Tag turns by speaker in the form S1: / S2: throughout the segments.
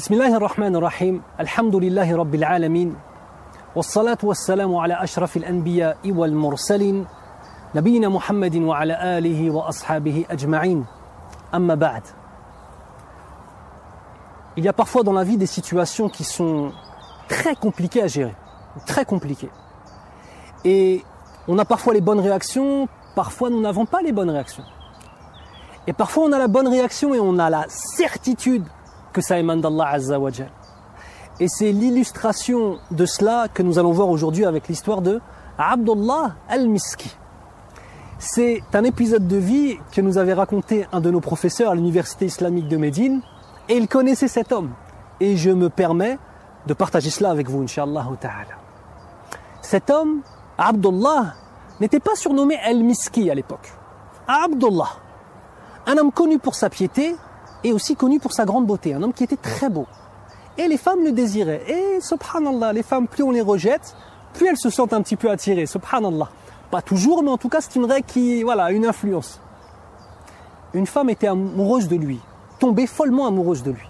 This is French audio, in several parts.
S1: بسم الله الرحمن الرحيم الحمد لله رب العالمين والصلاة والسلام على أشرف الأنبياء والمرسلين نبينا محمد وعلى آله وأصحابه أجمعين أما بعد. Il y a parfois dans la vie des situations qui sont très compliquées à gérer, très compliquées. Et on a parfois les bonnes réactions, parfois nous n'avons pas les bonnes réactions. Et parfois on a la bonne réaction et on a la certitude que ça émane d'Allah Azza wa Jal. Et c'est l'illustration de cela que nous allons voir aujourd'hui avec l'histoire de Abdullah al-Miski. C'est un épisode de vie que nous avait raconté un de nos professeurs à l'université islamique de Médine, et il connaissait cet homme. Et je me permets de partager cela avec vous, Inch'Allah ta'ala. Cet homme, Abdullah, n'était pas surnommé al-Miski à l'époque. Abdullah, un homme connu pour sa piété et aussi connu pour sa grande beauté, un homme qui était très beau. Et les femmes le désiraient. Et subhanallah, les femmes, plus on les rejette, plus elles se sentent un petit peu attirées, subhanallah. Pas toujours, mais en tout cas, c'est une règle qui, voilà, a une influence. Une femme était amoureuse de lui, tombée follement amoureuse de lui.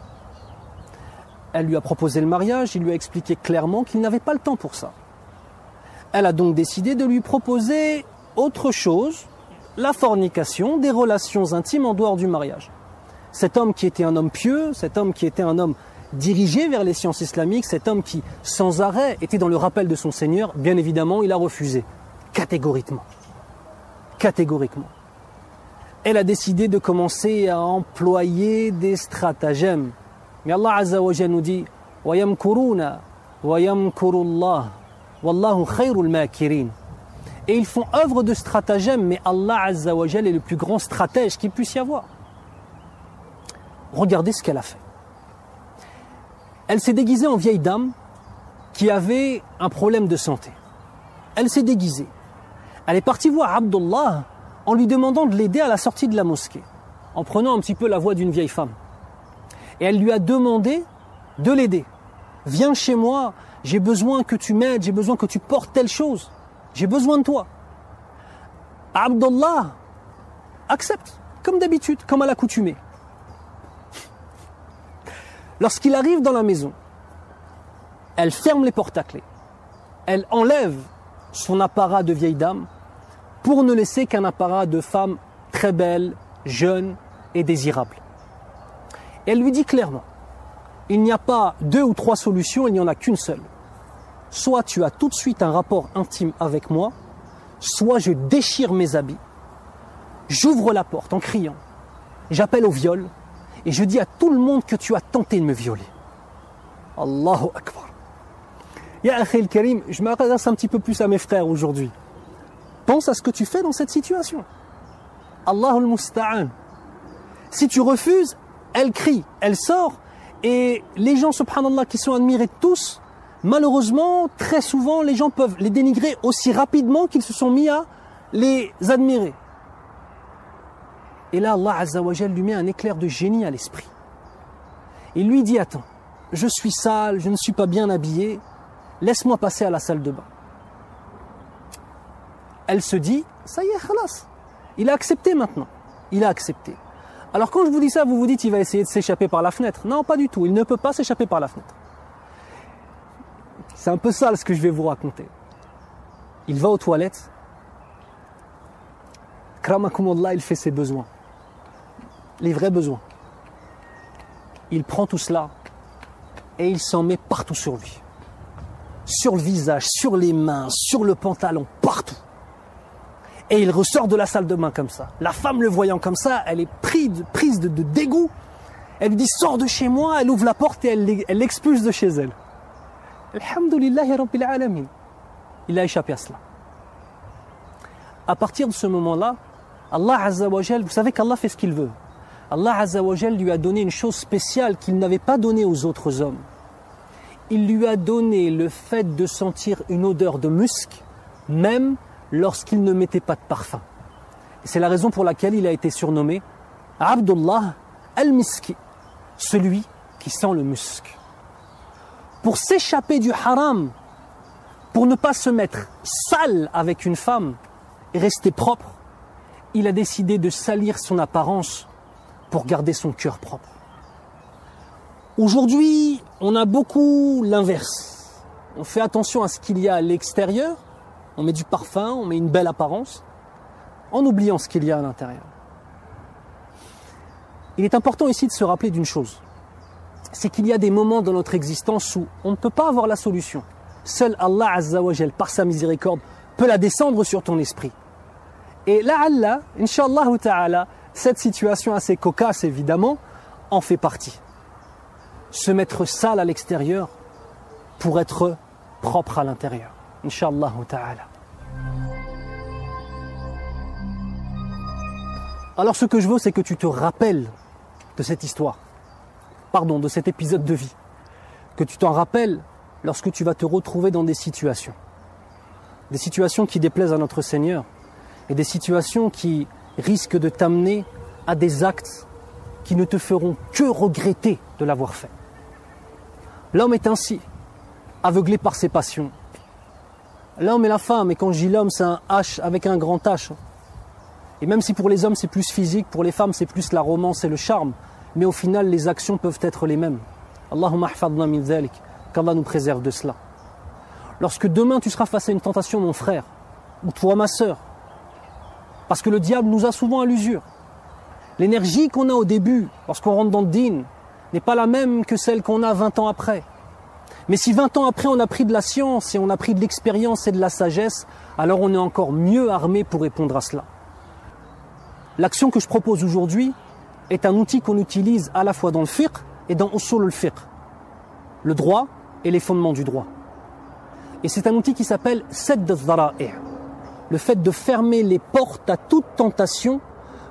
S1: Elle lui a proposé le mariage, il lui a expliqué clairement qu'il n'avait pas le temps pour ça. Elle a donc décidé de lui proposer autre chose, la fornication, des relations intimes en dehors du mariage. Cet homme qui était un homme pieux, cet homme qui était un homme dirigé vers les sciences islamiques, cet homme qui, sans arrêt, était dans le rappel de son Seigneur, bien évidemment, il a refusé, catégoriquement. Catégoriquement. Elle a décidé de commencer à employer des stratagèmes. Mais Allah Azza wa Jalla nous dit وَيَمْكُرُونَ وَيَمْكُرُ اللَّهُ وَاللَّهُ خَيْرُ الْمَاكِرِينَ. Et ils font œuvre de stratagèmes, mais Allah Azza wa Jalla est le plus grand stratège qu'il puisse y avoir. Regardez ce qu'elle a fait. Elle s'est déguisée en vieille dame qui avait un problème de santé. Elle s'est déguisée. Elle est partie voir Abdullah en lui demandant de l'aider à la sortie de la mosquée, en prenant un petit peu la voix d'une vieille femme. Et elle lui a demandé de l'aider. Viens chez moi, j'ai besoin que tu m'aides, j'ai besoin que tu portes telle chose. J'ai besoin de toi. Abdullah accepte, comme d'habitude, comme à l'accoutumée. Lorsqu'il arrive dans la maison, elle ferme les portes à clé. Elle enlève son apparat de vieille dame pour ne laisser qu'un apparat de femme très belle, jeune et désirable. Et elle lui dit clairement, il n'y a pas 2 ou 3 solutions, il n'y en a qu'une seule. Soit tu as tout de suite un rapport intime avec moi, soit je déchire mes habits, j'ouvre la porte en criant, j'appelle au viol et je dis à tout le monde que tu as tenté de me violer. Allahu Akbar. Ya akhi al-Karim, je m'adresse un petit peu plus à mes frères aujourd'hui. Pense à ce que tu fais dans cette situation. Allahul Musta'an. Si tu refuses, elle crie, elle sort, et les gens, subhanallah, qui sont admirés tous, malheureusement, très souvent, les gens peuvent les dénigrer aussi rapidement qu'ils se sont mis à les admirer. Et là, Allah Azza wa Jal lui met un éclair de génie à l'esprit. Il lui dit, attends, je suis sale, je ne suis pas bien habillé, laisse-moi passer à la salle de bain. Elle se dit, ça y est, khalas. Il a accepté maintenant. Il a accepté. Alors quand je vous dis ça, vous vous dites, il va essayer de s'échapper par la fenêtre. Non, pas du tout. Il ne peut pas s'échapper par la fenêtre. C'est un peu sale ce que je vais vous raconter. Il va aux toilettes. Kramakumullah, il fait ses besoins. Les vrais besoins. Il prend tout cela et il s'en met partout sur lui. Sur le visage, sur les mains, sur le pantalon, partout. Et il ressort de la salle de bain comme ça. La femme le voyant comme ça, elle est prise de dégoût. Elle lui dit, sors de chez moi. Elle ouvre la porte et elle l'expulse de chez elle. Alhamdulillahi Rabbil Alamin. Il a échappé à cela. À partir de ce moment-là, Allah Azza wa Jal, vous savez qu'Allah fait ce qu'il veut. Allah Azza wa Jal lui a donné une chose spéciale qu'il n'avait pas donnée aux autres hommes. Il lui a donné le fait de sentir une odeur de musc, même lorsqu'il ne mettait pas de parfum. C'est la raison pour laquelle il a été surnommé Abdullah al-Miski, celui qui sent le musc. Pour s'échapper du haram, pour ne pas se mettre sale avec une femme et rester propre, il a décidé de salir son apparence pour garder son cœur propre. Aujourd'hui, on a beaucoup l'inverse. On fait attention à ce qu'il y a à l'extérieur, on met du parfum, on met une belle apparence, en oubliant ce qu'il y a à l'intérieur. Il est important ici de se rappeler d'une chose, c'est qu'il y a des moments dans notre existence où on ne peut pas avoir la solution. Seul Allah Azza wa Jal, par sa miséricorde, peut la descendre sur ton esprit. Et la'alla, Inch'Allah ta'ala, cette situation assez cocasse évidemment, en fait partie. Se mettre sale à l'extérieur pour être propre à l'intérieur. Inch'Allah ta'ala. Alors ce que je veux, c'est que tu te rappelles de cette histoire, de cet épisode de vie, que tu t'en rappelles lorsque tu vas te retrouver dans des situations qui déplaisent à notre Seigneur et des situations qui risquent de t'amener à des actes qui ne te feront que regretter de l'avoir fait. L'homme est ainsi, aveuglé par ses passions. L'homme et la femme, et quand je dis l'homme, c'est un H avec un grand H. Et même si pour les hommes c'est plus physique, pour les femmes c'est plus la romance et le charme, mais au final les actions peuvent être les mêmes. Allahumma ahfadna min dhalik, qu'Allah nous préserve de cela. Lorsque demain tu seras face à une tentation, mon frère, ou toi ma sœur, parce que le diable nous a souvent à l'usure. L'énergie qu'on a au début, lorsqu'on rentre dans le dîn, n'est pas la même que celle qu'on a 20 ans après. Mais si 20 ans après on a pris de la science et on a pris de l'expérience et de la sagesse, alors on est encore mieux armé pour répondre à cela. L'action que je propose aujourd'hui est un outil qu'on utilise à la fois dans le fiqh et dans usul al-fiqh, le droit et les fondements du droit. Et c'est un outil qui s'appelle sadd al-dhara'i', le fait de fermer les portes à toute tentation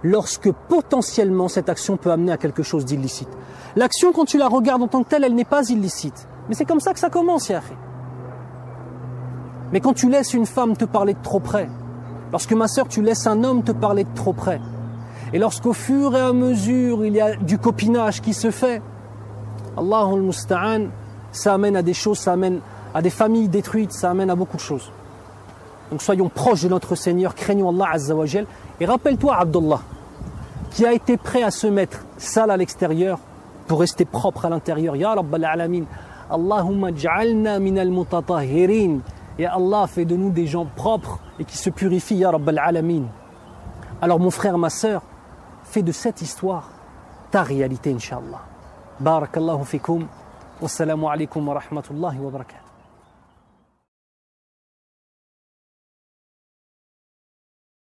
S1: lorsque potentiellement cette action peut amener à quelque chose d'illicite. L'action, quand tu la regardes en tant que telle, elle n'est pas illicite. Mais c'est comme ça que ça commence, ya akhi. Mais quand tu laisses une femme te parler de trop près, lorsque ma sœur, tu laisses un homme te parler de trop près, et lorsqu'au fur et à mesure il y a du copinage qui se fait, Allahul Musta'an, ça amène à des choses, ça amène à des familles détruites, ça amène à beaucoup de choses. Donc soyons proches de notre Seigneur, craignons Allah Azza wa Jal, et rappelle-toi Abdullah, qui a été prêt à se mettre sale à l'extérieur pour rester propre à l'intérieur. Ya Rabbal Alamin, Allahumma j'alna minal mutatahirin. Et Allah fait de nous des gens propres et qui se purifient, Ya Rabbal Alamin. Alors mon frère, ma sœur, fais de cette histoire ta réalité, Inch'Allah. Barakallahu fikum. Wassalamu alaikum wa rahmatullahi wa barakatuh.